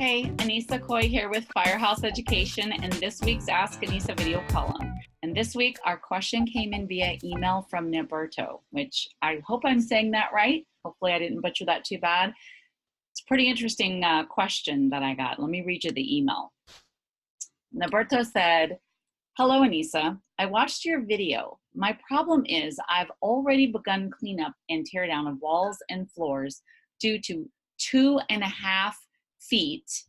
Hey, Anissa Coy here with Firehouse Education and this week's Ask Anissa video column. And this week, our question came in via email from Naberto, which I hope I'm saying that right. Hopefully I didn't butcher that too bad. It's a pretty interesting question that I got. Let me read you the email. Naberto said, "Hello, Anissa. I watched your video. My problem is I've already begun cleanup and tear down of walls and floors due to 2.5 feet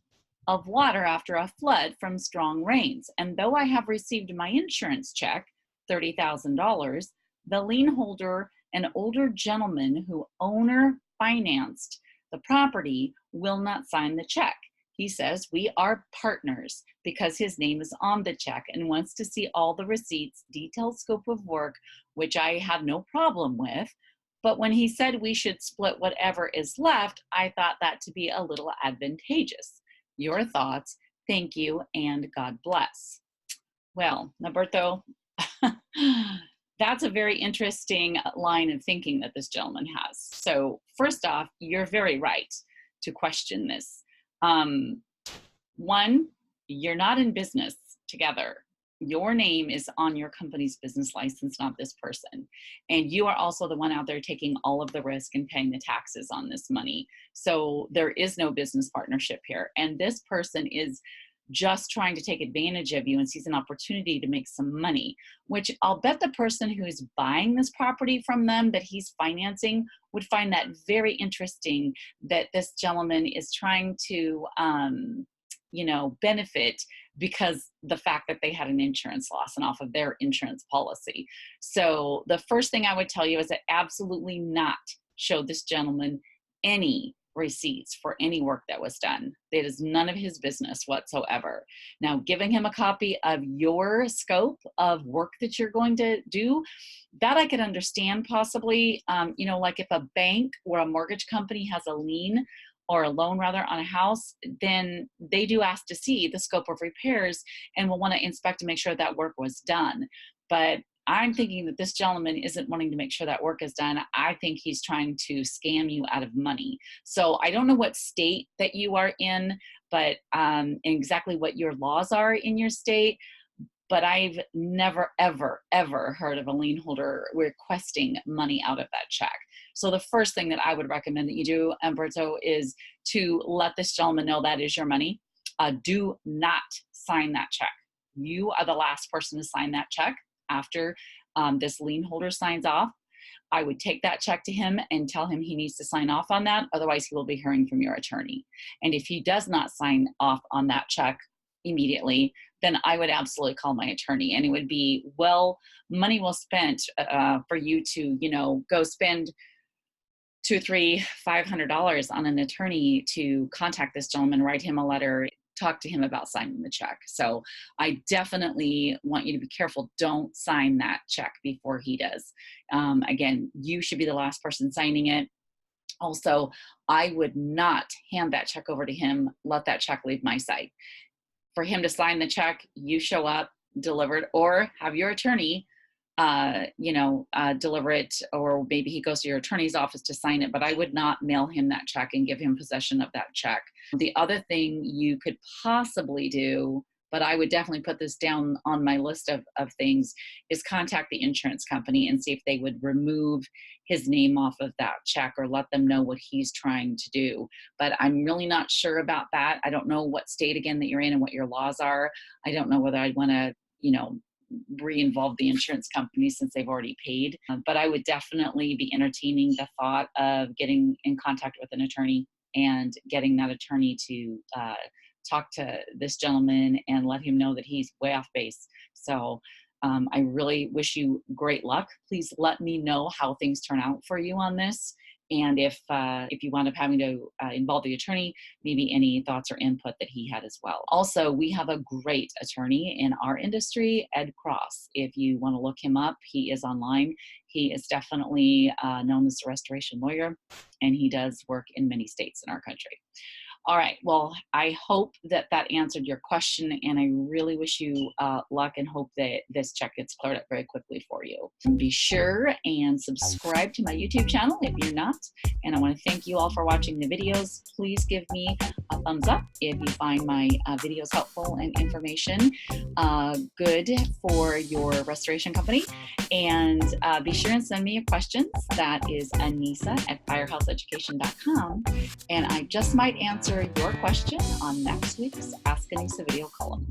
of water after a flood from strong rains. And though I have received my insurance check, $30,000, the lien holder, an older gentleman who owner financed the property, will not sign the check. He says we are partners because his name is on the check and wants to see all the receipts, detailed scope of work, which I have no problem with. But when he said we should split whatever is left, I thought that to be a little advantageous. Your thoughts? Thank you and God bless." Well, Naberto, that's a very interesting line of thinking that this gentleman has. So first off, you're very right to question this. One, you're not in business together. Your name is on your company's business license, not this person. And you are also the one out there taking all of the risk and paying the taxes on this money. So there is no business partnership here. And this person is just trying to take advantage of you and sees an opportunity to make some money, which I'll bet the person who's buying this property from them that he's financing would find that very interesting, that this gentleman is trying to, benefit because the fact that they had an insurance loss and off of their insurance policy. So the first thing I would tell you is that absolutely not show this gentleman any receipts for any work that was done. It is none of his business whatsoever. Now, giving him a copy of your scope of work that you're going to do, that I could understand possibly, like if a bank or a mortgage company has a lien or a loan rather on a house, then they do ask to see the scope of repairs and will want to inspect to make sure that work was done. But I'm thinking that this gentleman isn't wanting to make sure that work is done. I think he's trying to scam you out of money. So I don't know what state that you are in, but exactly what your laws are in your state. But I've never, ever, ever heard of a lien holder requesting money out of that check. So the first thing that I would recommend that you do, Umberto, is to let this gentleman know that is your money. Do not sign that check. You are the last person to sign that check after this lien holder signs off. I would take that check to him and tell him he needs to sign off on that. Otherwise, he will be hearing from your attorney. And if he does not sign off on that check immediately, then I would absolutely call my attorney, and it would be money well spent for you to, go spend $200, $300, $500 on an attorney to contact this gentleman, write him a letter, talk to him about signing the check. So I definitely want you to be careful. Don't sign that check before he does. Again, you should be the last person signing it. Also, I would not hand that check over to him. Let that check leave my site. For him to sign the check, you show up, deliver it, or have your attorney, deliver it, or maybe he goes to your attorney's office to sign it, but I would not mail him that check and give him possession of that check. The other thing you could possibly do, but I would definitely put this down on my list of things, is contact the insurance company and see if they would remove his name off of that check or let them know what he's trying to do. But I'm really not sure about that. I don't know what state, again, that you're in and what your laws are. I don't know whether I'd want to, re-involve the insurance company since they've already paid. But I would definitely be entertaining the thought of getting in contact with an attorney and getting that attorney to talk to this gentleman and let him know that he's way off base. So I really wish you great luck. Please let me know how things turn out for you on this. And if you wind up having to involve the attorney, maybe any thoughts or input that he had as well. Also, we have a great attorney in our industry, Ed Cross. If you want to look him up, he is online. He is definitely known as a restoration lawyer, and he does work in many states in our country. All right, well, I hope that answered your question, and I really wish you luck and hope that this check gets cleared up very quickly for you. Be sure and subscribe to my YouTube channel if you're not, and I want to thank you all for watching the videos. Please give me a thumbs up if you find my videos helpful and information good for your restoration company. And be sure and send me your questions. That is Anisa@firehealtheducation.com. And I just might answer your question on next week's Ask Anisa video column.